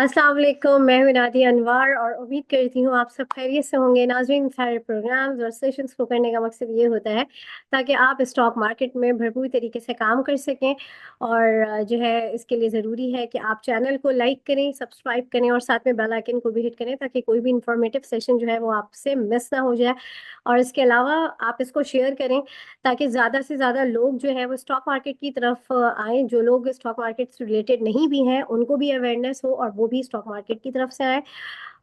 अस्सलाम वालेकुम। मैं हूं नादिया अनवर और उम्मीद करती हूँ आप सब खैरियत से होंगे। नाज़रीन, सारे प्रोग्राम्स और सेशंस को करने का मकसद ये होता है ताकि आप स्टॉक मार्केट में भरपूर तरीके से काम कर सकें। और जो है इसके लिए ज़रूरी है कि आप चैनल को लाइक करें, सब्सक्राइब करें और साथ में बेल आइकन को भी हिट करें ताकि कोई भी इंफॉर्मेटिव सेशन जो है वो आपसे मिस ना हो जाए। और इसके अलावा आप इसको शेयर करें ताकि ज़्यादा से ज़्यादा लोग जो है वो स्टॉक मार्केट की तरफ आए। जो लोग स्टॉक मार्केट से रिलेटेड नहीं भी हैं उनको भी अवेयरनेस हो और वो भी स्टॉक मार्केट की तरफ से आए।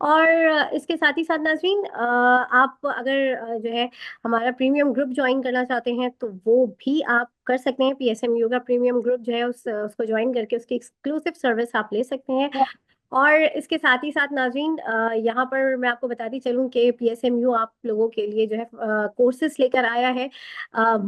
और इसके साथ ही साथ नाज़रीन, आप अगर जो है हमारा प्रीमियम ग्रुप ज्वाइन करना चाहते हैं तो वो भी आप कर सकते हैं। पीएसएमयू का प्रीमियम ग्रुप जो है उसको ज्वाइन करके उसकी एक्सक्लूसिव सर्विस आप ले सकते हैं। और इसके साथ ही साथ नाज़रीन, यहाँ पर मैं आपको बताती चलूँ कि पीएसएमयू आप लोगों के लिए जो है कोर्सेज लेकर आया है।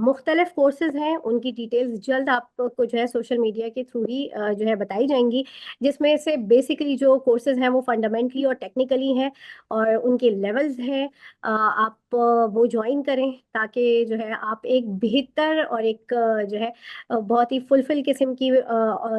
मुख्तलिफ कोर्सेज हैं, उनकी डिटेल्स जल्द आपको जो है सोशल मीडिया के थ्रू ही जो है बताई जाएंगी। जिसमें से बेसिकली जो कोर्सेज हैं वो फंडामेंटली और टेक्निकली हैं और उनके लेवल्स हैं। आप वो ज्वाइन करें ताकि जो है आप एक बेहतर और एक जो है बहुत ही फुलफिल किस्म की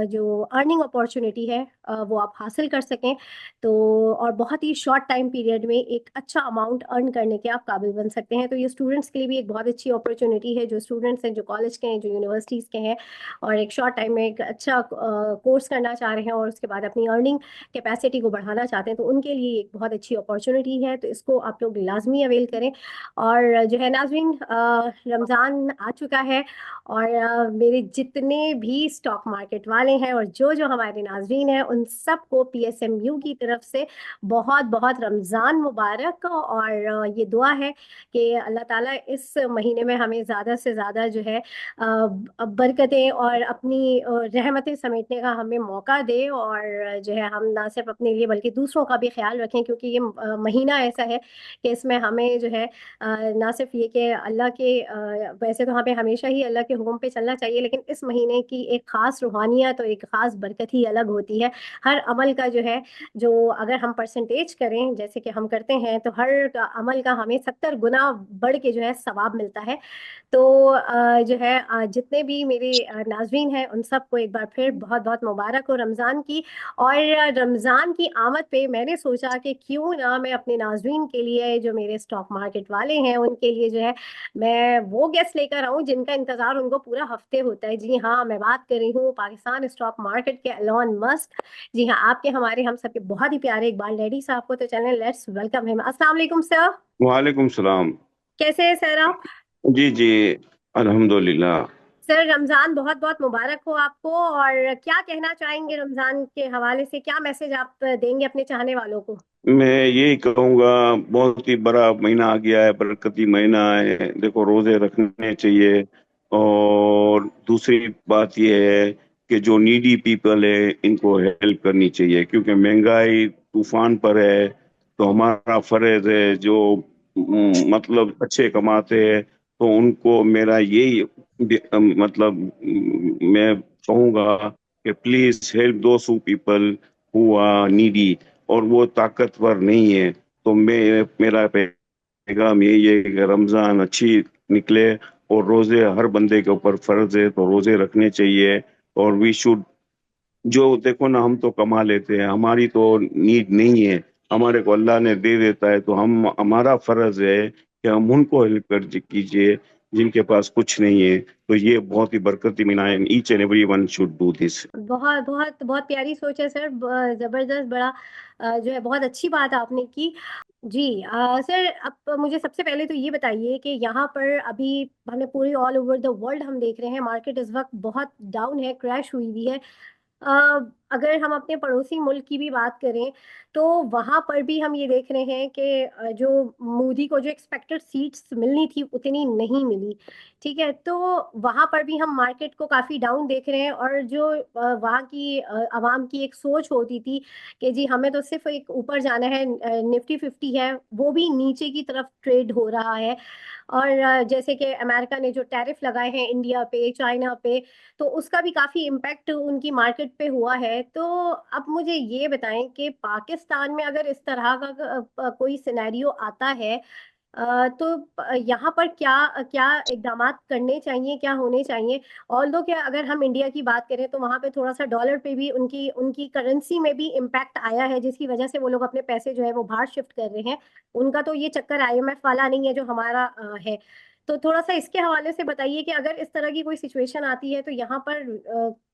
जो अर्निंग अपॉर्चुनिटी है वो आप हासिल कर सकें। तो और बहुत ही शॉर्ट टाइम पीरियड में एक अच्छा अमाउंट अर्न करने के आप काबिल बन सकते हैं। तो ये स्टूडेंट्स के लिए भी एक बहुत अच्छी अपॉर्चुनिटी है, जो स्टूडेंट्स हैं, जो कॉलेज के हैं, जो यूनिवर्सिटीज़ के हैं और एक शॉर्ट टाइम में एक अच्छा कोर्स करना चाह रहे हैं और उसके बाद अपनी अर्निंग कैपेसिटी को बढ़ाना चाहते हैं, तो उनके लिए एक बहुत अच्छी अपॉर्चुनिटी है। तो इसको आप लोग लाजमी अवेल करें। और जो है नाज़रीन, रमज़ान आ चुका है और मेरे जितने भी स्टॉक मार्केट वाले हैं और जो जो हमारे नाजरीन हैं उन सबको पीएसएमयू की तरफ से बहुत बहुत रमज़ान मुबारक। और ये दुआ है कि अल्लाह ताला इस महीने में हमें ज़्यादा से ज़्यादा जो है बरकतें और अपनी रहमतें समेटने का हमें मौका दे। और जो है हम ना सिर्फ अपने लिए बल्कि दूसरों का भी ख्याल रखें, क्योंकि ये महीना ऐसा है कि इसमें हमें जो है ना सिर्फ ये कि अल्लाह के वैसे तो हमें हमेशा ही अल्लाह के हुक्म पे चलना चाहिए, लेकिन इस महीने की एक ख़ास रूहानियत और एक ख़ास बरकत ही अलग होती है। हर अमल का जो है, जो अगर हम परसेंटेज करें जैसे कि हम करते हैं, तो हर अमल का हमें 70 गुना बढ़ के जो है सवाब मिलता है। तो जो है जितने भी मेरे नाजरीन हैं उन सबको एक बार फिर बहुत बहुत मुबारक हो रमज़ान की। और रमज़ान की आमद पे मैंने सोचा कि क्यों ना मैं अपने नाजरीन के लिए, जो मेरे स्टॉक मार्केट वाले हैं, उनके लिए जो है मैं वो गेस्ट लेकर आऊं जिनका इंतजार उनको पूरा हफ्ते होता है। जी हाँ, मैं बात कर रही हूँ पाकिस्तान स्टॉक मार्केट के एलोन मस्क। जी हाँ, आपके हमारे हम सबके बहुत ही प्यारे इकबाल डैडी साहब को। तो चलें, लेट्स वेलकम हिम। अस्सलाम वालेकुम सर। वालेकुम सलाम। कैसे हैं सर आप? जी जी, अल्हम्दुलिल्लाह। सर, रमजान बहुत बहुत मुबारक हो आपको। और क्या कहना चाहेंगे रमजान के हवाले से, क्या मैसेज आप देंगे अपने चाहने वालों को? मैं यही कहूँगा, बहुत ही बड़ा महीना आ गया है, बरकती महीना है। देखो, रोजे रखने चाहिए। और दूसरी बात यह है कि जो नीडी पीपल है इनको हेल्प करनी चाहिए, क्योंकि महंगाई तूफान पर है। तो हमारा फर्ज है, जो मतलब अच्छे कमाते हैं, तो उनको मेरा यही मतलब मैं कहूँगा कि प्लीज हेल्प दो पीपल हु आर नीडी, और वो ताकतवर नहीं है। तो मेरा पैगाम यही है कि रमजान अच्छी निकले, और रोजे हर बंदे के ऊपर फर्ज है, तो रोजे रखने चाहिए। और वी शुड, जो देखो ना, हम तो कमा लेते हैं, हमारी तो नीड नहीं है, हमारे को अल्लाह ने दे देता है। तो हम, हमारा फर्ज है कि हम उनको हेल्प कर कीजिए जिनके पास कुछ नहीं है। तो ये बहुत ही बरकती महीना है, each and every one should do this. बहुत बहुत बहुत प्यारी सोच है सर। जबरदस्त, बड़ा जो है बहुत अच्छी बात आपने की। जी सर, अब मुझे सबसे पहले तो ये बताइए कि यहाँ पर अभी हमें पूरे ऑल ओवर द वर्ल्ड हम देख रहे हैं मार्केट इस वक्त बहुत डाउन है, क्रैश हुई हुई है। अ, अगर हम अपने पड़ोसी मुल्क की भी बात करें तो वहां पर भी हम ये देख रहे हैं कि जो मोदी को जो एक्सपेक्टेड सीट्स मिलनी थी उतनी नहीं मिली। ठीक है, तो वहां पर भी हम मार्केट को काफी डाउन देख रहे हैं। और जो वहाँ की आवाम की एक सोच होती थी कि जी हमें तो सिर्फ एक ऊपर जाना है, निफ्टी 50 है, वो भी नीचे की तरफ ट्रेड हो रहा है। और जैसे कि अमेरिका ने जो टैरिफ लगाए हैं इंडिया पे, चाइना पे, तो उसका भी काफी इम्पैक्ट उनकी मार्केट पे हुआ है। तो अब मुझे ये बताएं कि पाकिस्तान में अगर इस तरह का कोई सिनेरियो आता है तो यहाँ पर क्या क्या इकदामात करने चाहिए, क्या होने चाहिए? ऑल्दो क्या, अगर हम इंडिया की बात करें तो वहां पे थोड़ा सा डॉलर पे भी उनकी उनकी करेंसी में भी इम्पैक्ट आया है, जिसकी वजह से वो लोग अपने पैसे जो है वो बाहर शिफ्ट कर रहे हैं। उनका तो ये चक्कर आईएमएफ वाला नहीं है जो हमारा है। तो थोड़ा सा इसके हवाले से बताइए कि अगर इस तरह की कोई सिचुएशन आती है तो यहाँ पर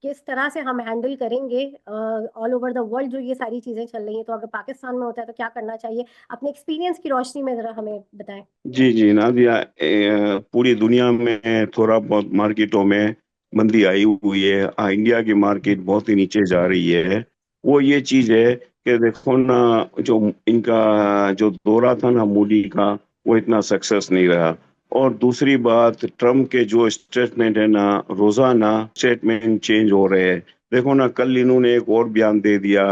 किस तरह से हम हैंडल करेंगे। ऑल ओवर द वर्ल्ड जो ये सारी चीजें चल रही हैं, तो अगर पाकिस्तान में होता है तो क्या करना चाहिए? अपने एक्सपीरियंस की रोशनी में जरा हमें बताएं। जी जी नादिया, पूरी दुनिया में थोड़ा बहुत मार्केटों में मंदी आई हुई है। इंडिया की मार्केट बहुत ही नीचे जा रही है। वो ये चीज है कि देखो ना, जो इनका जो दौरा था ना मोदी का, वो इतना सक्सेस नहीं रहा। और दूसरी बात, ट्रम्प के जो स्टेटमेंट है ना, रोजाना स्टेटमेंट चेंज हो रहे हैं। देखो ना, कल इन्होंने एक और बयान दे दिया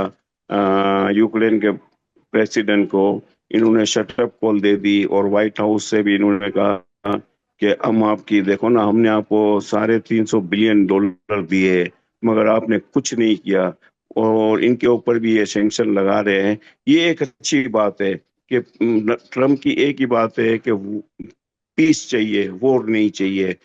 यूक्रेन के प्रेसिडेंट को। इन्होंने शटअप कॉल दे दी, और व्हाइट हाउस से भी इन्होंने कहा कि हम आपकी, देखो ना, हमने आपको $350 बिलियन दिए, मगर आपने कुछ नहीं किया। और इनके ऊपर भी ये सैंक्शन लगा रहे हैं। ये एक अच्छी बात है कि ट्रम्प की एक ही बात है कि पीस चाहिए, वॉर नहीं चाहिए।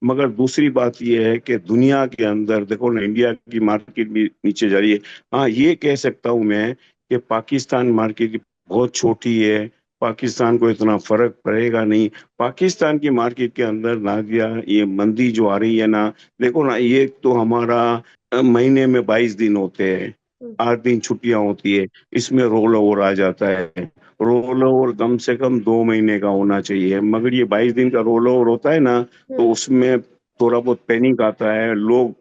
मगर दूसरी बात यह है कि दुनिया के अंदर देखो ना, इंडिया की मार्केट भी नीचे जा रही है। हाँ, ये कह सकता हूं मैं कि पाकिस्तान मार्केट बहुत छोटी है, पाकिस्तान को इतना फर्क पड़ेगा नहीं। पाकिस्तान की मार्केट के अंदर नादिया, ये मंदी जो आ रही है ना, देखो ना, ये तो हमारा महीने में 22 दिन होते हैं, हम्म। 8 दिन छुट्टियां होती है, इसमें रोल ओवर आ जाता है। रोल ओवर कम से कम 2 महीने का होना चाहिए, मगर ये 22 दिन का रोल ओवर होता है ना, तो हम्म। उसमें थोड़ा बहुत पैनिक आता है। लोग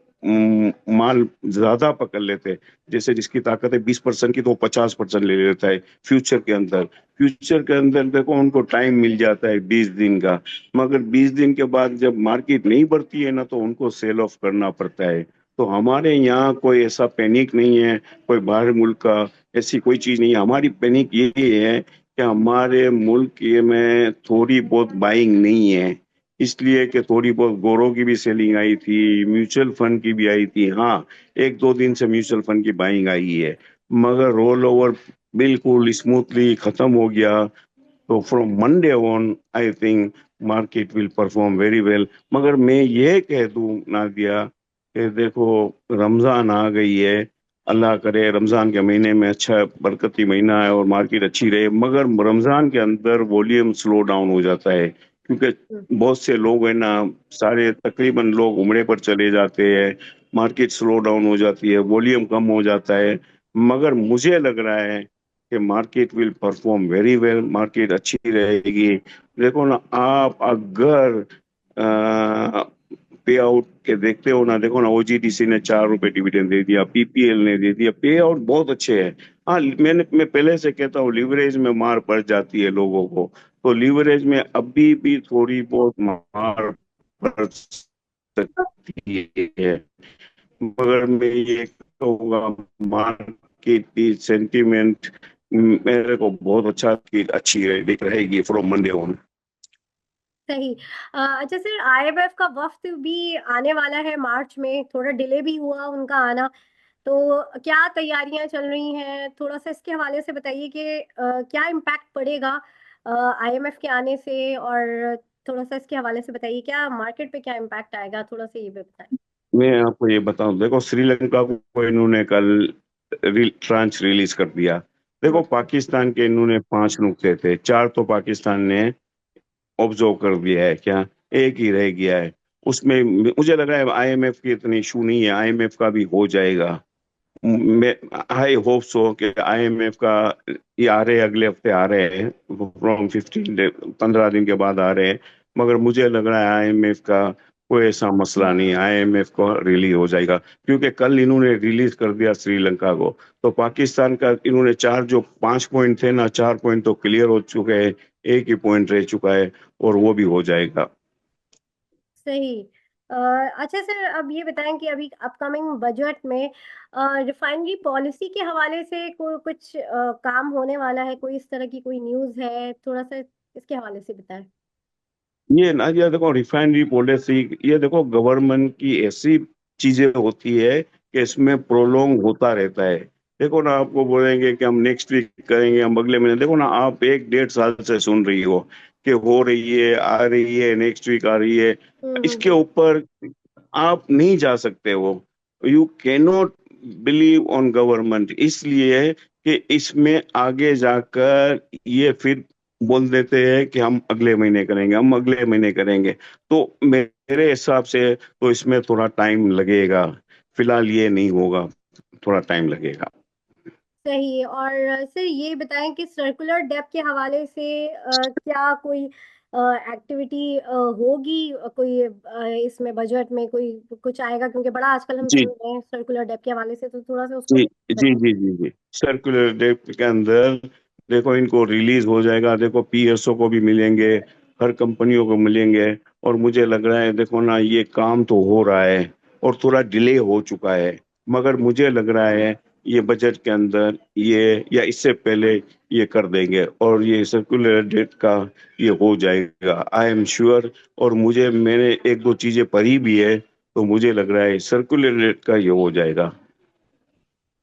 माल ज्यादा पकड़ लेते हैं। जैसे जिसकी ताकत है 20% की, तो वो 50% ले लेता है फ्यूचर के अंदर। फ्यूचर के अंदर देखो, उनको टाइम मिल जाता है 20 दिन का। मगर 20 दिन के बाद जब मार्केट नहीं बढ़ती है ना, तो उनको सेल ऑफ करना पड़ता है। तो हमारे यहाँ कोई ऐसा पैनिक नहीं है, कोई बाहर मुल्क का ऐसी कोई चीज नहीं है। हमारी पैनिक ये है कि हमारे मुल्क में थोड़ी बहुत बाइंग नहीं है। इसलिए कि थोड़ी बहुत गोरों की भी सेलिंग आई थी, म्यूचुअल फंड की भी आई थी। हाँ, 1-2 दिन से म्यूचुअल फंड की बाइंग आई है, मगर रोल ओवर बिल्कुल स्मूथली खत्म हो गया। तो from Monday on I think market will perform very well. मगर मैं ये कह दूं नादिया कि देखो, रमजान आ गई है। अल्लाह करे रमजान के महीने में अच्छा बरकती महीना है और मार्केट अच्छी रहे। मगर रमजान के अंदर वॉल्यूम स्लो डाउन हो जाता है, क्योंकि हम्म। बहुत से लोग हैं ना, सारे तकरीबन लोग उम्रे पर चले जाते हैं। मार्केट स्लो डाउन हो जाती है, वॉल्यूम कम हो जाता है। मगर मुझे लग रहा है कि market will perform very well, market अच्छी रहेगी। देखो ना, आप अगर पे आउट के देखते हो ना, देखो ना, ओजीडीसी ने ₹4 डिविडेंड दे दिया, पीपीएल ने दे दिया, पे आउट बहुत अच्छे है। हाँ, मैं पहले से कहता हूँ, लिवरेज में मार पड़ जाती है लोगों को। तो लीवरेज में अभी भी थोड़ी बहुत मार पड़ सकती है। मगर मैं ये कहूँगा, मार्केट की सेंटीमेंट मेरे को बहुत अच्छी दिख रहेगी फ्रॉम मंडे ऑन। सही। अच्छा सर, आईएमएफ का वफ्द भी आने वाला है मार्च में, थोड़ा डिले भी हुआ उनका आना। तो क्या तैयारियां चल रही हैं? थोड़ा सा इसके हवाले से बताइए कि क्या इम्पैक्ट पड़ेगा आईएमएफ के आने से, और थोड़ा सा इसके हवाले से बताइए क्या मार्केट पे क्या इम्पैक्ट आएगा, थोड़ा सा ये भी बताएं। मैं आपको ये बताऊं, देखो, श्रीलंका को इन्होंने कल ट्रांच रिलीज कर दिया। देखो, हम्म। पाकिस्तान के इन्होंने 5 नुक्ते थे, 4 तो पाकिस्तान ने ऑब्जर्व कर दिया है क्या, एक ही रह गया है। उसमें मुझे लग रहा है आईएमएफ की इतनी इशू नहीं है, आईएमएफ का भी हो जाएगा। मैं आई होप सो कि आईएमएफ का, ये आ रहे अगले हफ्ते आ रहे हैं, फ्रॉम 15 डे, 15 दिन के बाद आ रहे हैं। मगर मुझे लग रहा है आईएमएफ का कोई ऐसा मसला नहीं, आईएमएफ को रिलीज हो जाएगा। क्योंकि कल इन्होंने रिलीज कर दिया श्रीलंका को। तो पाकिस्तान का इन्होंने चार, जो 5 पॉइंट थे ना, 4 पॉइंट तो क्लियर हो चुके हैं, एक ही पॉइंट रह चुका है, और वो भी हो जाएगा। सही। अच्छा सर, अब ये बताएं कि अभी अपकमिंग बजट में रिफाइनरी पॉलिसी के हवाले से कुछ काम होने वाला है? कोई इस तरह की कोई न्यूज़ है? थोड़ा सा इसके हवाले से बताएं। ये ना, ये देखो, रिफाइनरी पॉलिसी, ये देखो, गवर्नमेंट की ऐसी चीजें होती है कि इसमें प्रोलोंग होता रहता है। देखो ना, आपको बोलेंगे कि हम नेक्स्ट वीक करेंगे, हम अगले महीने। देखो ना, आप 1 1.5 साल से सुन रही हो कि हो रही है, आ रही है, नेक्स्ट वीक आ रही है। इसके बिल्कुल। ऊपर आप नहीं जा सकते हो। You can not believe on government, इसलिए कि इसमें आगे जाकर ये फिर बोल देते हैं कि हम अगले महीने करेंगे, हम अगले महीने करेंगे। तो मेरे हिसाब से तो इसमें थोड़ा टाइम लगेगा। फिलहाल ये नहीं होगा, थोड़ा टाइम लगेगा। सही। और सर ये बताएं कि सर्कुलर डेप्थ के हवाले से क्या कोई एक्टिविटी होगी, कोई इसमें बजट में कोई कुछ आएगा, क्योंकि बड़ा आजकल हम जी सुन रहे हैं सर्कुलर डेप्थ के हवाले से, तो थोड़ा सा उसको जी जी बताएं। जी जी जी। सर्कुलर डेप्थ के अंदर देखो, इनको रिलीज हो जाएगा। देखो, पीएसओ को भी मिलेंगे, हर कंपनियों को मिलेंगे। और मुझे लग रहा है, देखो ना, ये काम तो हो रहा है और थोड़ा डिले हो चुका है। मगर मुझे लग रहा है ये बजट के अंदर ये या इससे पहले ये कर देंगे, और ये सर्कुलर डेट का ये हो जाएगा, आई एम श्योर। और मैंने एक दो चीजें पढ़ी भी है, तो मुझे लग रहा है सर्कुलर डेट का ये हो जाएगा।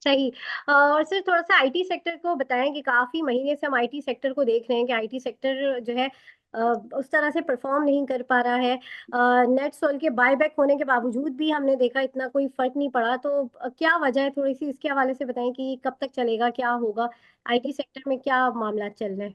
सही। और सर थोड़ा सा आईटी सेक्टर को बताएं कि काफी महीने से हम आईटी सेक्टर को देख रहे हैं कि आईटी सेक्टर जो है अ, उस तरह से परफॉर्म नहीं कर पा रहा है। नेट सोल के बायबैक होने के बावजूद भी हमने देखा इतना कोई फर्क नहीं पड़ा। तो क्या वजह है, थोड़ी सी इसके हवाले से बताएं कि कब तक चलेगा, क्या होगा, आईटी सेक्टर में क्या मामला चल रहे हैं।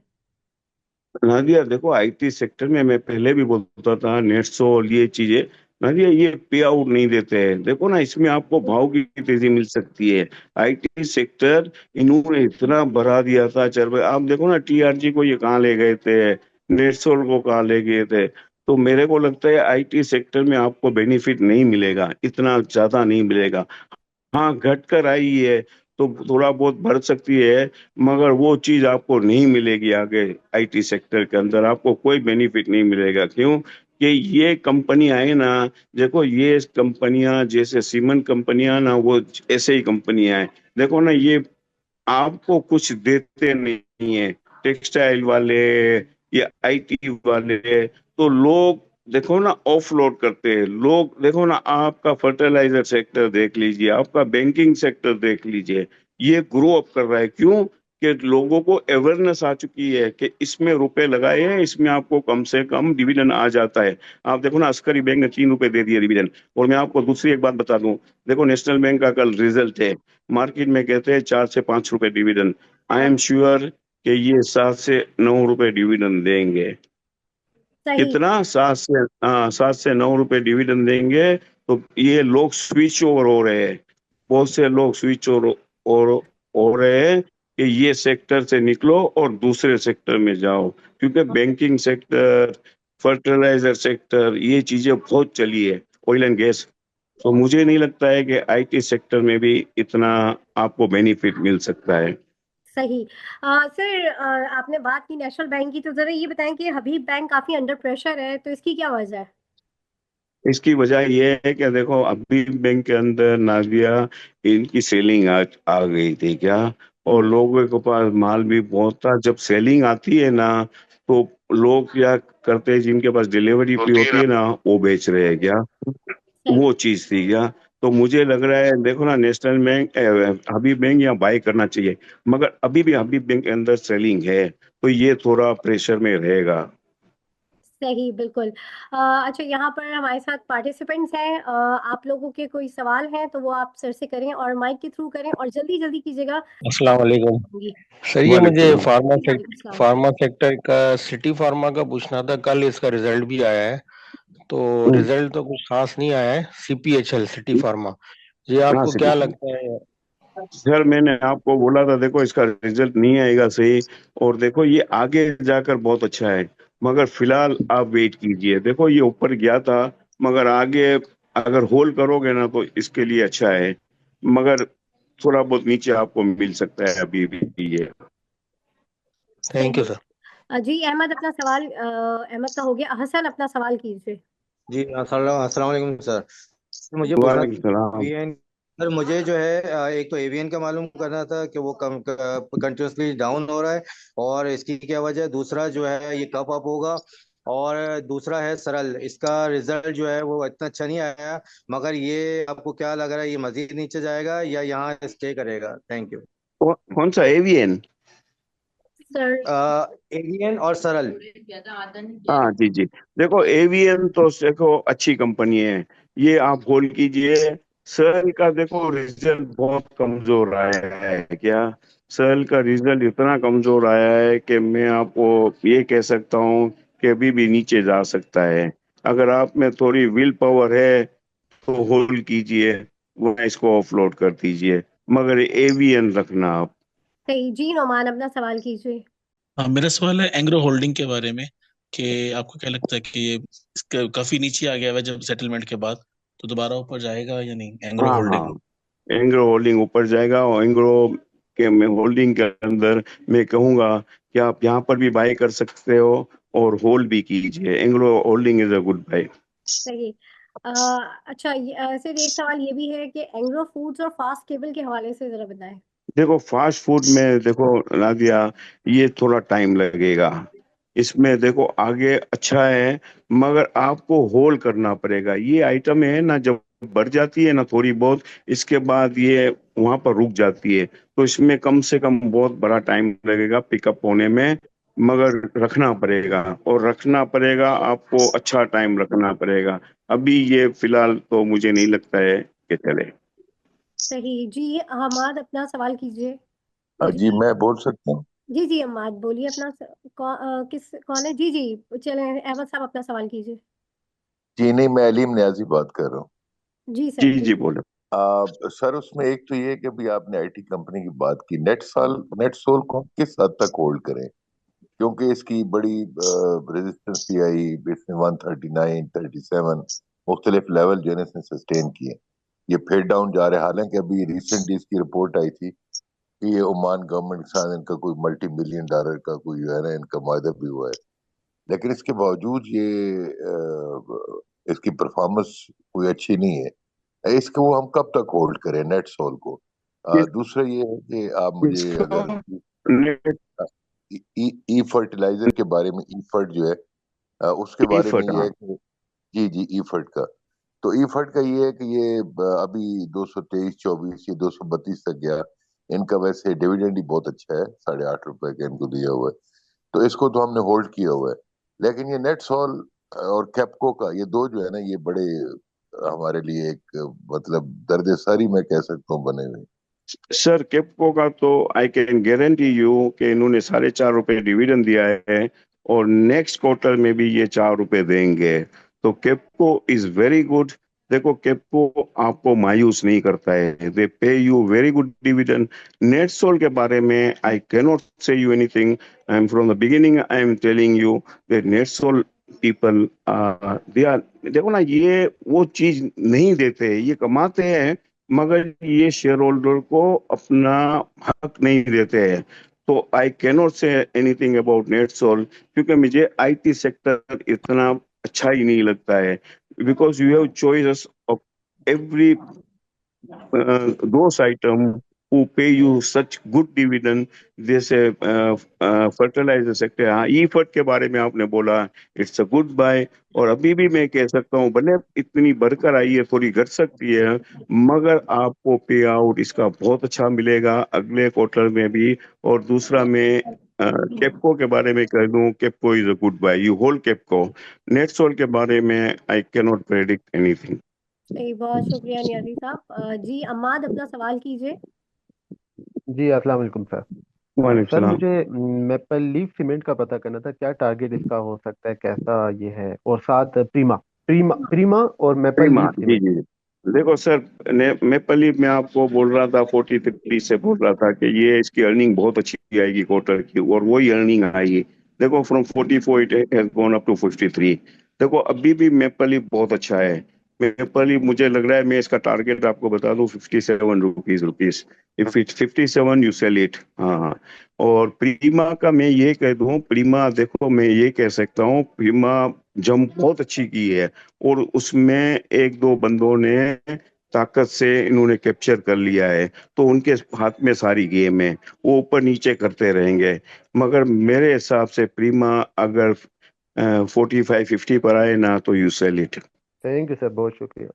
नादिया, देखो, आईटी सेक्टर में मैं पहले भी बोलता था, नेट्स और ये चीजें, नादिया, ये पे आउट नहीं देते हैं। देखो ना, इसमें आपको भाव की तेजी मिल सकती है। आईटी सेक्टर इन्होंने इतना बढ़ा दिया था, चल भाई, आप देखो ना, टीआरजी को ये कहाँ ले गए थे, नेटसोल को कहाँ ले गए थे। तो मेरे को लगता है आईटी सेक्टर में आपको बेनिफिट नहीं मिलेगा, इतना ज्यादा नहीं मिलेगा। हाँ, घट कर आई है तो थोड़ा बहुत बढ़ सकती है, मगर वो चीज आपको नहीं मिलेगी आगे। आईटी सेक्टर के अंदर आपको कोई बेनिफिट नहीं मिलेगा। क्यों? कि ये कंपनी है ना, देखो, ये कंपनियां जैसे सीमेंट कंपनियां ना, वो ऐसे ही कंपनियां हैं। देखो ना, ये आपको कुछ देते नहीं है, टेक्सटाइल वाले या आईटी वाले। तो लोग, देखो ना, ऑफलोड करते हैं लोग। देखो ना, आपका फर्टिलाइजर सेक्टर देख लीजिए, आपका बैंकिंग सेक्टर देख लीजिए, ये ग्रो अप कर रहा है। क्यों? कि लोगों को अवेयरनेस आ चुकी है कि इसमें रुपए लगाए हैं, इसमें आपको कम से कम डिविडेंड आ जाता है। आप देखो ना, अस्करी बैंक ने 3 रुपए दे दिए डिविडेंड। और मैं आपको दूसरी एक बात बता दूं, देखो, नेशनल बैंक का कल रिजल्ट है, मार्केट में कहते हैं 4 से 5 रुपए डिविडेंड। आई एम श्योर कि ये 7 से 9 रुपए डिविडेंड देंगे। सही। कितना? 7 से 9 रुपए डिविडेंड देंगे। तो ये लोग स्विच ओवर हो रहे हैं, बहुत से लोग स्विच ओवर और हो रहे हैं कि ये सेक्टर से निकलो और दूसरे सेक्टर में जाओ। क्योंकि बैंकिंग सेक्टर, फर्टिलाइजर सेक्टर, ये चीजें बहुत चली है, ऑयल एंड गैस। तो मुझे नहीं लगता है कि आईटी सेक्टर में भी इतना आपको बेनिफिट मिल सकता है। सही। सर आपने बात की नेशनल बैंक की, तो जरा ये बताएं कि हबीब बैंक काफी अंडर प्रेशर है, तो इसकी क्या वजह है। इसकी वजह यह है कि देखो, अभी बैंक के अंदर, नाजिया, इनकी सेलिंग आ गई थी क्या, और हम्म। लोगों के पास माल भी बहुत था। जब सेलिंग आती है ना, तो लोग क्या करते हैं, जिनके पास डिलीवरी भी होती है होती ना। है ना, वो बेच रहे हैं क्या। सही। वो चीज थी क्या। तो मुझे लग रहा है, देखो ना, नेशनल बैंक, हबीब बैंक यहाँ बाय करना चाहिए। मगर अभी भी हबीब बैंक के अंदर सेलिंग है, तो ये थोड़ा प्रेशर में रहेगा। सही बिल्कुल। अच्छा, यहाँ पर हमारे साथ पार्टिसिपेंट्स हैं। आप लोगों के कोई सवाल हैं तो वो आप सर से करें और माइक के थ्रू करें, और जल्दी जल्दी कीजिएगा। अस्सलाम वालेकुम जी। सर। ये मुझे वालेकुम। वालेकुम सलाम। फार्मा सेक्टर का, सिटी फार्मा का पूछना था। कल इसका रिजल्ट भी आया है, तो रिजल्ट तो कुछ खास नहीं आया है। सीपीएचएल, सिटी फार्मा, ये हाँ, आपको क्या लगता है? सर, मैंने आपको बोला था, देखो, इसका रिजल्ट नहीं आएगा सही। और देखो, ये आगे जाकर बहुत अच्छा है, मगर फिलहाल आप वेट कीजिए। देखो, ये ऊपर गया था, मगर आगे अगर होल्ड करोगे ना, तो इसके लिए अच्छा है। मगर थोड़ा बहुत नीचे आपको मिल सकता है अभी भी ये। थैंक यू सही। सर। जी अहमद, अपना सवाल अहमद का हो गया। हसन, अपना सवाल कीजिए। जी, अस्सलाम अस्सलाम वालेकुम सर। मुझे पूछना वालेकुम था सलाम। एवीएन। सर मुझे जो है एक तो एवीएन का मालूम करना था कि वो कम कंटिन्यूसली डाउन हो रहा है, और इसकी क्या वजह है। दूसरा जो है ये कब अप होगा, और दूसरा है सरल, इसका रिजल्ट जो है वो इतना अच्छा नहीं आया, मगर ये आपको क्या लग रहा है, ये मजीद नीचे जाएगा या यहाँ स्टे करेगा? Thank you. कौन सा एवीएन? सर। एवियन और सरल। हाँ जी जी। देखो एवीएन तो देखो अच्छी कंपनी है, ये आप होल्ड कीजिए। सर्ल का देखो रिजल्ट बहुत कमजोर आया है क्या। सर्ल का रिजल्ट इतना कमजोर आया है कि मैं आपको ये कह सकता हूँ कि अभी भी नीचे जा सकता है। अगर आप में थोड़ी विल पावर है तो होल्ड कीजिए, वो इसको ऑफलोड कर दीजिए, मगर एवीएन रखना आप। सही जी। नोमान अपना सवाल कीजिए। हाँ, मेरा सवाल है एंग्रो होल्डिंग के बारे में कि आपको क्या लगता है कि ये इसका काफी नीचे आ गया है जब सेटलमेंट के बाद, तो दोबारा ऊपर जाएगा या नहीं एंग्रो हाँ होल्डिंग? हाँ, एंग्रो होल्डिंग ऊपर जाएगा, और एंग्रो के में होल्डिंग के अंदर मैं कहूंगा कि आप यहाँ पर भी बाय कर सकते हो और होल्ड भी कीजिए। Engro holding is a good buy. सही। अ, अच्छा, सिर्फ एक सवाल ये भी है कि एंग्रो फूड्स और फास्ट केबल के हवाले से जरा बताएं। देखो फास्ट फूड में देखो नादिया, ये थोड़ा टाइम लगेगा। इसमें देखो आगे अच्छा है, मगर आपको होल्ड करना पड़ेगा। ये आइटम है ना, जब बढ़ जाती है ना थोड़ी बहुत, इसके बाद ये वहां पर रुक जाती है, तो इसमें कम से कम बहुत बड़ा टाइम लगेगा पिकअप होने में। मगर रखना पड़ेगा, और रखना पड़ेगा आपको, अच्छा टाइम रखना पड़ेगा। अभी ये फिलहाल तो मुझे नहीं लगता है कि चले। सही जी। हमाद अपना सवाल कीजिए। जी मैं बोल सकता हूँ। जी जी, अम्माद बोलिए अपना किस कौन है? जी जी, चले अहमद साहब अपना सवाल कीजिए। जी नहीं, मैं अलीम न्याजी बात कर रहा हूँ। जी सर, जी जी बोलिए। बोलो। सर उसमें एक तो ये है कि अभी आपने आईटी कंपनी की बात की, नेट सोल को हम किस हद तक होल्ड करें, क्योंकि इसकी बड़ी रेजिस्टेंस भी आई, इसने 139 37 मुख्तलिफ लेवल जो है ना इसने सस्टेन किए, ये फिर डाउन जा रहे हैं। हालांकि अभी रिसेंटली इसकी रिपोर्ट आई थी कि ये ओमान गवर्नमेंट के साथ इनका कोई मल्टी मिलियन डॉलर का कोई जो है ना इनका माहदा भी हुआ है, लेकिन इसके बावजूद ये इसकी परफॉर्मेंस कोई अच्छी नहीं है। इसको हम कब तक होल्ड करें नेट सोल को? दूसरा ये है कि आप मुझे इसको अगर नेट ई फर्टिलाइजर के बारे में, ई फर्ट जो है उसके बारे में एफर्ट, ये हाँ। है कि जी जी ई फर्ट का, तो ई फर्ट का ये है कि ये अभी 223 24 या 232 तक गया। इनका वैसे डिविडेंड ही बहुत अच्छा है, ₹8.5 का इनको दिया हुआ है, तो इसको तो हमने होल्ड किया हुआ है। लेकिन ये नेट सॉल और कैपको का ये दो जो है ना, ये बड़े हमारे लिए एक मतलब दर्द सारी मैं कह सकता हूँ बने हुए। सर केपको का तो आई कैन गारंटी यू कि इन्होंने ₹4.5 डिविडेंड दिया है, और नेक्स्ट क्वार्टर में भी ये ₹4 देंगे। तो केपको इज वेरी गुड। देखो केपको आपको मायूस नहीं करता है, they pay you very good dividend. NetSol के बारे में I can not say you anything. I am from the beginning I am telling you that NetSol people they are, देखो ना, ये वो चीज नहीं देते, ये कमाते हैं मगर ये शेयर होल्डर को अपना हक नहीं देते हैं। तो I cannot say anything about NetSol, क्योंकि मुझे आईटी सेक्टर इतना अच्छा ही नहीं लगता है, because you have choices of every those item who pay you such good dividend, जैसे फर्टिलाइजर सेक्टर। हाँ, ई फर्ट के बारे में आपने बोला, इट्स अ गुड बाय। और अभी भी मैं कह सकता हूँ भले इतनी बढ़कर आई है, थोड़ी घट सकती है, मगर आपको पे आउट इसका बहुत अच्छा मिलेगा अगले क्वार्टर में भी। और दूसरा मैं केपको के बारे में कह दूं, Kapco is a good buy, you hold Kapco. NetSol के बारे में I can not predict anything. सही, बहुत शुक्रिया नियाजी साहब। जी, अम्माद अपना सवाल कीजिए। जी अस्सलाम वालेकुम सर। वालेकुम सर सलाम। मुझे मेपल लीफ सीमेंट का पता करना था, क्या टारगेट इसका हो सकता है, कैसा ये है, और साथ प्रीमा प्रीमा प्रीमा और मेपल प्रीमा, लीफ जी सीमेंट। जी। देखो सर, मैं पहले मैं आपको बोल रहा था 43 से बोल रहा था कि ये इसकी अर्निंग बहुत अच्छी आएगी क्वार्टर की, और वही अर्निंग आई। देखो from 44 it has gone up to 53। देखो अभी भी मेपल लीफ बहुत अच्छा है। मेपल लीफ मुझे लग रहा है, मैं इसका टारगेट आपको बता दूं, 57 rupees. If it 57 you sell it. हाँ हाँ। और प्रीमा का मैं ये कह दूं, प्रीमा देखो मैं ये कह सकता हूँ, प्रीमा जंप बहुत अच्छी की है, और उसमें एक दो बंदों ने ताकत से इन्होंने कैप्चर कर लिया है, तो उनके हाथ में सारी गेम है, वो ऊपर नीचे करते रहेंगे। मगर मेरे हिसाब से प्रीमा अगर 45-50 पर आए ना तो you sell it. Thank you sir, बहुत शुक्रिया।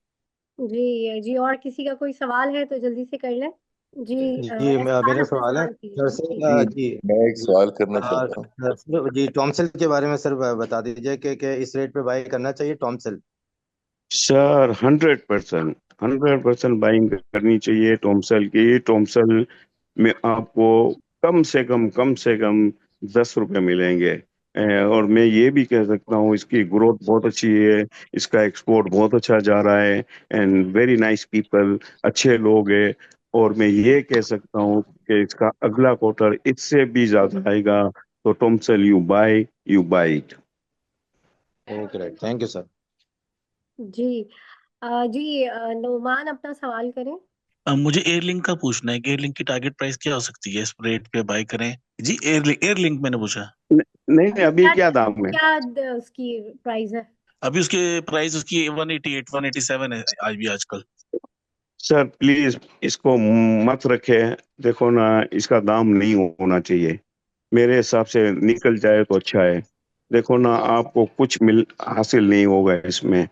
जी और किसी का कोई सवाल है तो जल्दी से कर लें। जी जी एहसान मेरा अपना सवाल है सवाल सर कीजिए। से जी जी, जी मैं एक सवाल करना चाहता हूँ। सर जी टॉमसेल के बारे में सर बता दीजिए कि इस रेट पे बाय करना चाहिए टॉमसेल। सर 100% बाइंग करनी चाहिए टॉमसेल की। टॉमसेल में आपको कम से कम 10 रुपए मिलेंगे। और मैं ये भी कह सकता हूँ इसकी ग्रोथ बहुत अच्छी है, इसका एक्सपोर्ट बहुत अच्छा जा रहा है, एंड वेरी नाइस पीपल, अच्छे लोग हैं। और मैं ये कह सकता हूँ कि इसका अगला क्वार्टर इससे भी ज्यादा आएगा। तो TOMCL you buy it. Okay right, thank you sir. जी नोमान अपना सवाल करें। मुझे एयरलिंक का पूछना है कि एयरलिंक की टारगेट प्राइस क्या हो सकती है इस रेट पे बाय करें। जी एयरलिंक मैंने पूछा। नहीं, अभी अभी क्या क्या दाम है? उसकी प्राइस है? अभी उसके प्राइस उसकी 188 187 है आज भी आजकल। सर प्लीज इसको मत रखे। देखो ना, इसका दाम नहीं होना चाहिए। मेरे हिसाब से निकल जाए तो अच्छा है। देखो ना, आपको कुछ मिल हासिल नहीं होगा इसमें।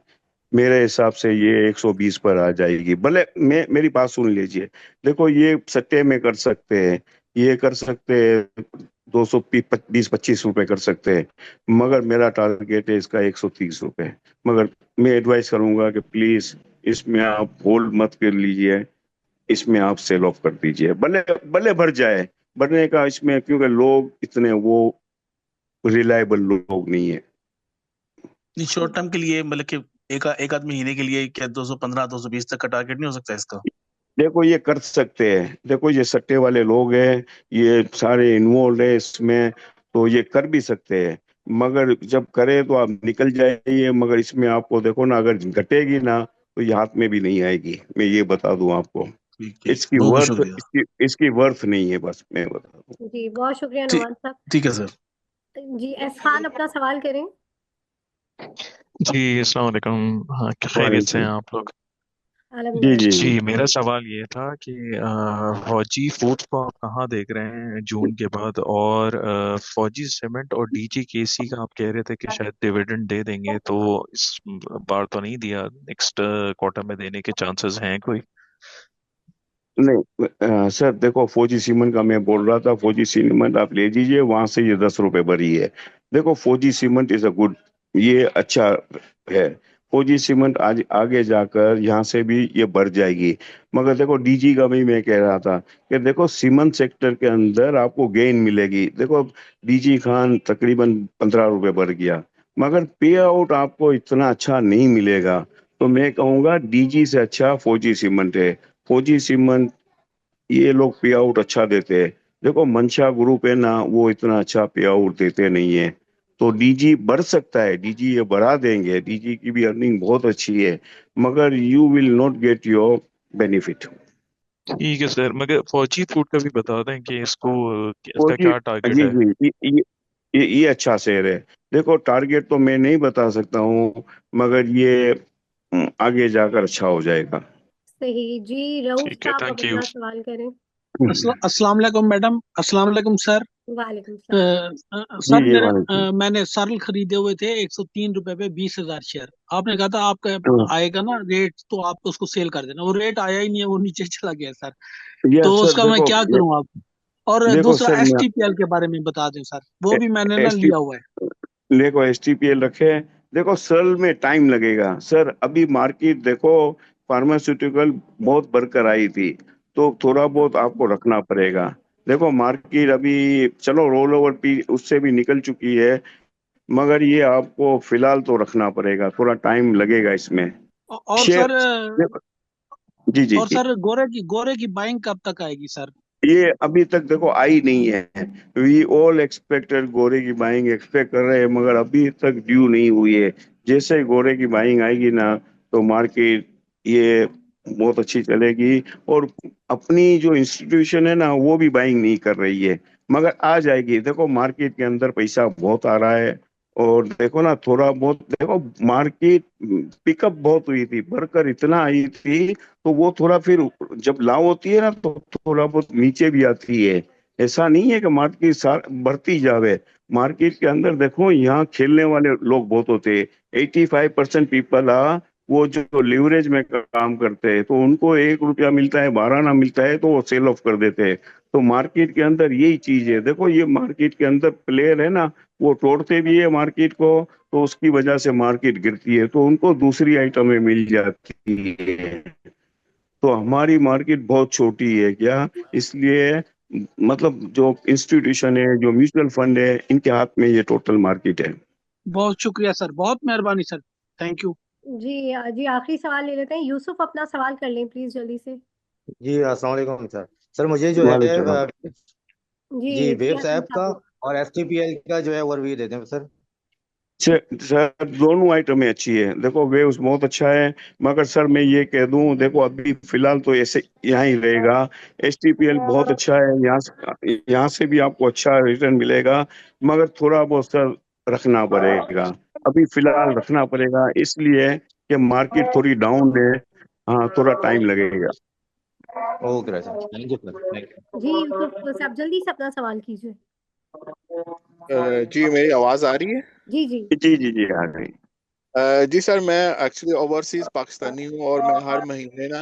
मेरे हिसाब से ये 120 पर आ जाएगी। भले मेरी बात सुन लीजिए। देखो, ये सट्टे में कर सकते हैं, ये कर सकते हैं, 220-25 रुपए कर सकते हैं। मगर मेरा टारगेट है इसका 130 रुपए। मगर मैं एडवाइस करूंगा कि प्लीज इसमें आप होल्ड मत कर लीजिए, इसमें आप सेल ऑफ कर दीजिए। भले भले भर जाए, भरने का इसमें, क्योंकि लोग इतने वो रिलायबल लोग नहीं है। नहीं शॉर्ट टर्म के लिए मतलब कि एक आध महीने के लिए क्या 215 220 तक का टारगेट नहीं हो सकता इसका? देखो, ये कर सकते हैं। देखो, ये सट्टे वाले लोग हैं, ये सारे इन्वॉल्व है इसमें, तो ये कर भी सकते हैं। मगर जब करे तो आप निकल जाइए। मगर इसमें आपको देखो ना, अगर घटेगी ना तो ये हाथ में भी नहीं आएगी, मैं ये बता दूं आपको। ठीक ठीक, इसकी बहुत बहुत वर्थ शुक्रिया। इसकी वर्थ नहीं है, बस मैं बता दूं। जी बहुत शुक्रिया ठीक नोमान साहब। ठीक है सर। जी एहसान अपना सवाल करें। जी अस्सलाम वालेकुम। हाँ, खैरियत से हैं वालेकुम। आप लोग? जी जी अल्हम्दुलिल्लाह। जी। जी मेरा सवाल ये था कि फौजी फूड्स को आप कहाँ देख रहे हैं जून के बाद, और फौजी सीमेंट और डीजी केसी का आप कह रहे थे कि शायद डिविडेंड दे देंगे, तो इस बार तो नहीं दिया, नेक्स्ट क्वार्टर में देने के चांसेस हैं कोई? नहीं, सर देखो, फौजी सीमेंट का मैं बोल रहा था। फौजी सीमेंट आप ले लीजिए, वहां से ये 10 रुपए भरी है। देखो, फौजी सीमेंट इज अ गुड, ये अच्छा है। फौजी सीमेंट आज आगे जाकर यहाँ से भी ये बढ़ जाएगी। मगर देखो, डीजी का भी मैं कह रहा था कि देखो, सीमेंट सेक्टर के अंदर आपको गेन मिलेगी। देखो, डीजी खान तकरीबन 15 रुपए बढ़ गया, मगर पे आउट आपको इतना अच्छा नहीं मिलेगा। तो मैं कहूंगा डीजी से अच्छा फौजी सीमेंट है। फौजी सीमेंट ये लोग पे आउट अच्छा देते हैं। देखो, मंशा ग्रुप है ना, वो इतना अच्छा पे आउट देते नहीं है। तो डीजी बढ़ सकता है, डीजी ये बढ़ा देंगे, डीजी की भी अर्निंग बहुत अच्छी है। मगर you will not get your benefit. ठीक है सर, मगर फौजी फूड का भी बता दें कि इसको इसका फौजी, क्या टारगेट जी है? जी, ये अच्छा शेयर है। देखो, टारगेट तो मैं नहीं बता सकता हूँ, मगर ये आगे जाकर अच्छा हो जाएगा। सही। जी रऊफ ठीक है, साहब थैंक यू। अपना सवाल करें। अस्सलाम वालेकुम मैडम, अस्सलाम वालेकुम सर। वालेकुम अ, सलाम। जी सर जी, वालेकुम। मैंने सरल खरीदे हुए थे 103 रुपए पे 20,000 शेयर। आपने कहा था आपका आएगा ना रेट तो आप उसको सेल कर देना, वो रेट आया ही नहीं है, वो नीचे चला गया सर। तो यस सर। उसका मैं क्या करूं आप? और देखो दूसरा सर, मैं एसटीपीएल के बारे में बता दें सर, वो भी मैंने ना एस लिया हुआ है। देखो, एसटीपीएल रखे हैं। देखो, सेल में टाइम लगेगा सर। अभी मार्केट देखो, फार्मास्यूटिकल बहुत बढ़कर आई थी, तो थोड़ा बहुत आपको रखना पड़ेगा। देखो, मार्केट अभी चलो रोल ओवर पी उससे भी निकल चुकी है, मगर ये आपको फिलहाल तो रखना पड़ेगा, थोड़ा टाइम लगेगा इसमें। और शेयर सर देखो, जी जी और जी। सर गोरे की बाइंग कब तक आएगी सर? ये अभी तक देखो आई नहीं है। वी ऑल एक्सपेक्टेड गोरे की बाइंग एक्सपेक्ट कर रहे हैं, मगर अभी तक ड्यू नहीं हुई है। जैसे ही गोरे की बाइंग आएगी ना, तो मार्केट ये बहुत अच्छी चलेगी। और अपनी जो इंस्टीट्यूशन है ना, वो भी बाइंग नहीं कर रही है, मगर आ जाएगी। देखो, मार्केट के अंदर पैसा बहुत आ रहा है। और देखो ना, थोड़ा बहुत देखो, मार्केट पिकअप बहुत हुई थी, बढ़कर इतना आई थी, तो वो थोड़ा फिर जब लाव होती है ना, तो थोड़ा बहुत नीचे भी आती है। ऐसा नहीं है कि मार्केट बढ़ती जावे, मार्केट के अंदर देखो यहाँ खेलने वाले लोग बहुत होते हैं। 85% पीपल आ वो जो लिवरेज में काम करते हैं, तो उनको 1 रुपया मिलता है, 12 ना मिलता है तो वो सेल ऑफ कर देते हैं। तो मार्केट के अंदर यही चीज है। देखो ये मार्केट के अंदर प्लेयर है ना, वो तोड़ते भी है मार्केट को, तो उसकी वजह से मार्केट गिरती है, तो उनको दूसरी आइटमें मिल जाती है। तो हमारी मार्केट बहुत छोटी है क्या, इसलिए मतलब जो इंस्टीट्यूशन है, जो म्यूचुअल फंड है, इनके हाथ में ये टोटल मार्केट है। बहुत शुक्रिया सर, बहुत मेहरबानी सर, थैंक यू। जी आखिरी सवाल ले लेते हैं। यूसुफ अपना सवाल कर लें प्लीज जल्दी से। जी अस्सलाम वालेकुम सर। सर मुझे जो है वालेकुम सलाम। जी जी वेव्स हसन ऐप का साहब। और एफटीपीएल का जो है ओवरव्यू देते हैं सर। सर दोनों आइटमें अच्छी है। देखो वेव्स बहुत अच्छा है, मगर सर मैं ये कह दूं, देखो अभी फिलहाल तो ऐसे यहाँ ही रहेगा। एसटीपीएल बहुत अच्छा है, यहाँ से भी आपको अच्छा रिटर्न मिलेगा, मगर थोड़ा बहुत सर रखना पड़ेगा। अभी फिलहाल रखना पड़ेगा इसलिए कि मार्केट थोड़ी डाउन है। हाँ थोड़ा टाइम लगेगा। Okay sir, thank you sir, thank you. जी यूसुफ साहब जल्दी से अपना सवाल कीजिए। जी मेरी आवाज़ आ रही है? जी जी। जी जी जी आ गई। जी सर, मैं एक्चुअली ओवरसीज पाकिस्तानी हूँ और मैं हर महीने ना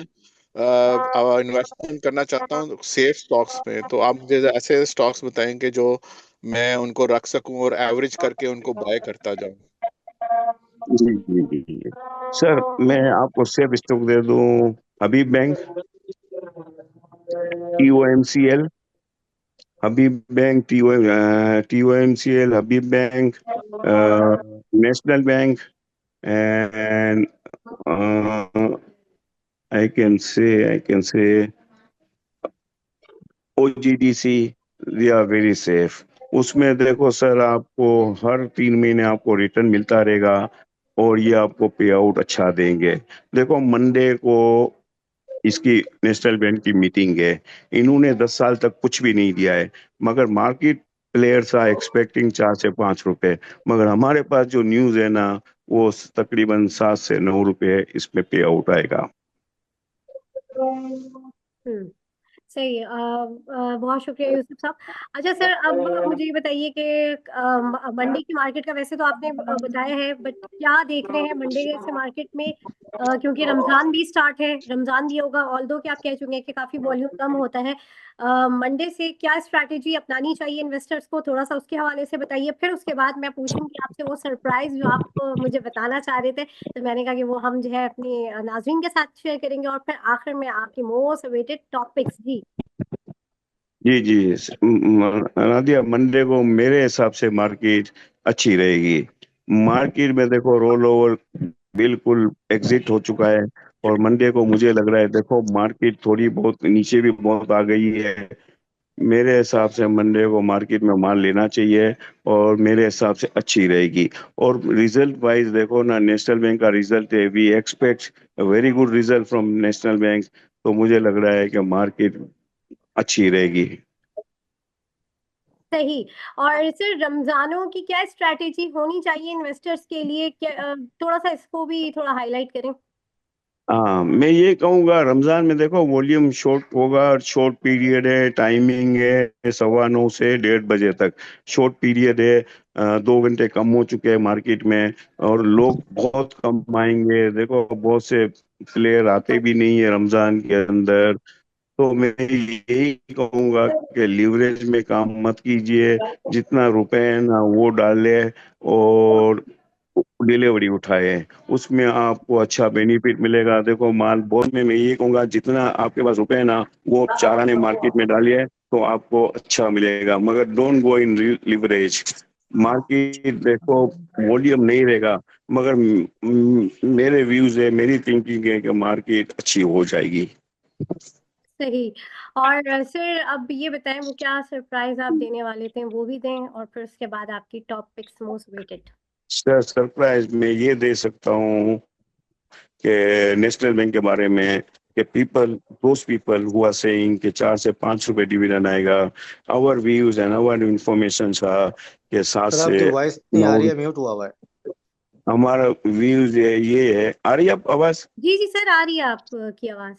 इन्वेस्टमेंट करना चाहता हूँ सेफ स्टॉक्स में। तो आप मुझे ऐसे स्टॉक्स बताएंगे जो मैं उनको रख सकूं और एवरेज करके उनको बाय करता जाऊं। जी जी जी जी। सर मैं आपको सेफ स्टॉक दे दूं, Habib bank, TOMCL, Habib bank, TOMCL, Habib bank, national bank, and I can say OGDC, they are very safe। उसमें देखो सर आपको हर 3 महीने आपको रिटर्न मिलता रहेगा, और ये आपको पे आउट अच्छा देंगे। देखो मंडे को इसकी नेशनल बैंक की मीटिंग है, इन्होंने 10 साल तक कुछ भी नहीं दिया है, मगर मार्केट प्लेयर्स आर एक्सपेक्टिंग 4 से 5 रुपए, मगर हमारे पास जो न्यूज है ना, वो तकरीबन 7 से 9 रुपए इसमें पे आउट आएगा। हम्म सही है। बहुत शुक्रिया यूसुफ साहब। अच्छा सर, अब मुझे ये बताइए कि मंडे की मार्केट का वैसे तो आपने बताया है, बट क्या देख रहे हैं मंडे जैसे मार्केट में? क्योंकि रमजान भी स्टार्ट है, रमजान भी होगा, ऑल्दो कि आप कह चुके हैं कि काफी वॉल्यूम कम होता है। मंडे से क्या स्ट्रैटेजी अपनानी चाहिए इन्वेस्टर्स को, थोड़ा सा उसके हवाले से बताइए। फिर उसके बाद मैं पूछूंगी आपसे वो सरप्राइज जो आप मुझे बताना चाह रहे थे, तो मैंने कहा कि वो हम जो है अपनी नाज़रीन के साथ शेयर करेंगे। और फिर आखिर में आपकी मोस्ट अवेटेड टॉपिक्स। जी जी जी। नादिया, मंडे को मेरे हिसाब से मार्केट अच्छी रहेगी। मार्केट में देखो रोल ओवर बिल्कुल एग्जिट हो चुका है, और मंडे को मुझे लग रहा है देखो मार्केट थोड़ी बहुत नीचे भी बहुत आ गई है। मेरे हिसाब से मंडे को मार्केट में माल लेना चाहिए, और मेरे हिसाब से अच्छी रहेगी। और रिजल्ट वाइज देखो ना, नेशनल बैंक का रिजल्ट है, we expect very good result from National Bank. तो मुझे लग रहा है कि मार्केट अच्छी रहेगी। सही। और सर रमजानों की क्या स्ट्रैटेजी होनी चाहिए इन्वेस्टर्स के लिए, क्या थोड़ा सा इसको भी थोड़ा हाईलाइट करें। हाँ मैं ये कहूँगा, रमजान में देखो वॉल्यूम शॉर्ट होगा, शॉर्ट पीरियड है, टाइमिंग है 9:15 से 1:30 बजे तक शॉर्ट पीरियड है। 2 घंटे कम हो चुके हैं मार्केट में, और लोग बहुत कम आएंगे। देखो बहुत से प्लेयर आते भी नहीं है रमजान के अंदर। तो मैं यही कहूंगा कि लिवरेज में काम मत कीजिए, जितना रुपए है ना वो डाले, और डिलीवरी उठाए, उसमें आपको अच्छा बेनिफिट मिलेगा। देखो माल बहुत में मैं ये कहूंगा, जितना आपके पास रुपए है ना वो आप चाराने मार्केट में डालिए तो आपको अच्छा मिलेगा, मगर don't go in leverage. Market देखो वॉल्यूम नहीं रहेगा, मगर मेरे व्यूज है, मेरी थिंकिंग है कि मार्केट अच्छी हो जाएगी। सही। और सर अब ये बताएं वो क्या सरप्राइज आप देने वाले थे, वो भी दें, और फिर उसके बाद आपकी top picks most weighted. Sir surprise में ये दे सकता हूँ कि नेशनल बैंक के बारे में, कि those people who are saying कि 4 से 5 रुपए डिविडेंड आएगा, our views and our information था कि सात सर से आपकी वॉइस नहीं आ नौ रही है, म्यूट हुआ हुआ है। हमारा व्यूज ये है। आ रही है अब आवाज? जी जी सर, आ रही है आपकी आवाज।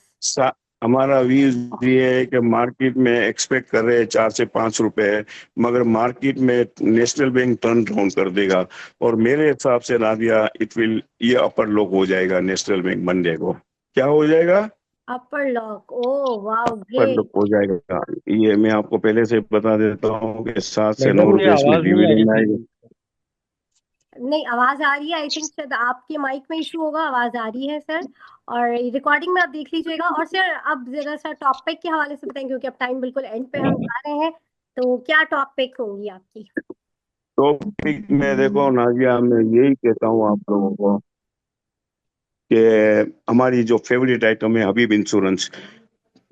हमारा व्यूज ये है कि मार्केट में एक्सपेक्ट कर रहे हैं 4 से 5 रुपए है, मगर मार्केट में नेशनल बैंक टर्न डाउन कर देगा और मेरे हिसाब से नादिया ये अपर लॉक हो जाएगा नेशनल बैंक मंडे को। क्या हो जाएगा? अपर लॉक, ओ वाओ अपर ग्रेट। लॉक हो जाएगा। ये मैं आपको पहले से बता देता हूँ कि 7 से 9 मैडम ये रुपए इसमें आवाज नहीं आ रही डिविडेंड थी। आएगा। नहीं, आवाज आ रही है, आई थिंक शायद आपके माइक में इशू होगा, आवाज आ रही है सर। और रिकॉर्डिंग में आप देख लीजिएगा। और सर अब जरा सा टॉपिक के हवाले से बताएं, क्योंकि अब टाइम बिल्कुल एंड पे हम जा रहे हैं, तो क्या टॉपिक होंगी आपकी? टॉपिक में देखो नाजिया, मैं यही कहता हूँ आप लोगों को कि हमारी जो फेवरेट आइटम है हबीब इंश्योरेंस,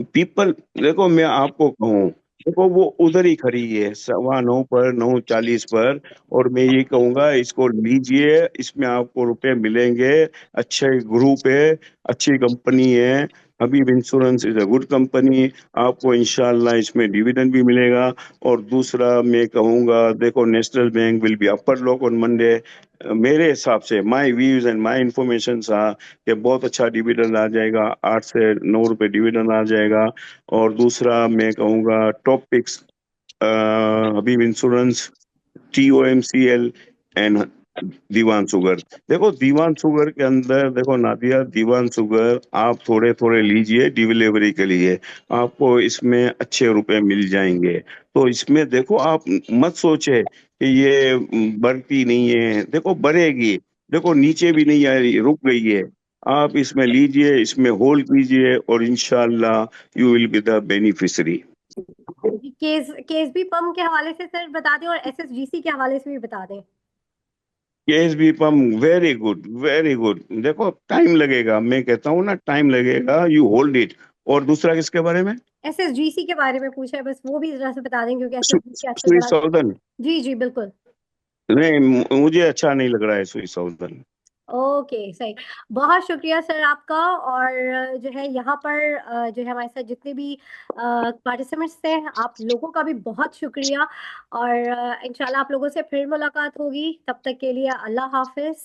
पीपल देखो मैं आपको कहूँ, देखो वो उधर ही खड़ी है 9:15 पर, 9:40 पर, और मैं ये कहूंगा इसको लीजिए, इसमें आपको रुपए मिलेंगे। अच्छे ग्रुप है, अच्छी कंपनी है, Habib insurance is a good company. आपको इंशाल्लाह इसमें डिविडेंड भी मिलेगा। और दूसरा मैं कहूंगा, देखो national bank will be upper lock on Monday. मेरे हिसाब से my views and my information कि बहुत अच्छा डिविडेंड आ जाएगा, 8 से 9 रुपए डिविडेंड आ जाएगा। और दूसरा मैं कहूंगा top picks Habib insurance, TOMCL and Dewan sugar. देखो दीवान शुगर के अंदर देखो नादिया, दीवान शुगर आप थोड़े थोड़े लीजिए डिलीवरी के लिए, आपको इसमें अच्छे रुपए मिल जाएंगे। तो इसमें देखो आप मत सोचे कि ये बढ़ती नहीं है, देखो बढ़ेगी। देखो नीचे भी नहीं आ रही, रुक गई है। आप इसमें लीजिए, इसमें होल्ड कीजिए और इंशाल्लाह you will be the beneficiary. KSB pump के हवाले से सर बता दें, और एसएसजीसी के हवाले से भी बता दें। KSB pump very good, very good. देखो टाइम लगेगा, मैं कहता हूँ ना टाइम लगेगा, यू होल्ड इट। और दूसरा किसके बारे में? एसएसजीसी के बारे में पूछा है, बस वो भी जरा से बता दें, क्योंकि एसएसजीसी आजकल सुई बड़ा। सौदन। जी जी बिल्कुल। नहीं, मुझे अच्छा नहीं लग रहा है सुई सौदन। ओके सही। बहुत शुक्रिया सर आपका। और जो है यहाँ पर जो है हमारे साथ जितने भी पार्टिसिपेंट्स थे, आप लोगों का भी बहुत शुक्रिया। और इंशाल्लाह आप लोगों से फिर मुलाकात होगी, तब तक के लिए अल्लाह हाफिज।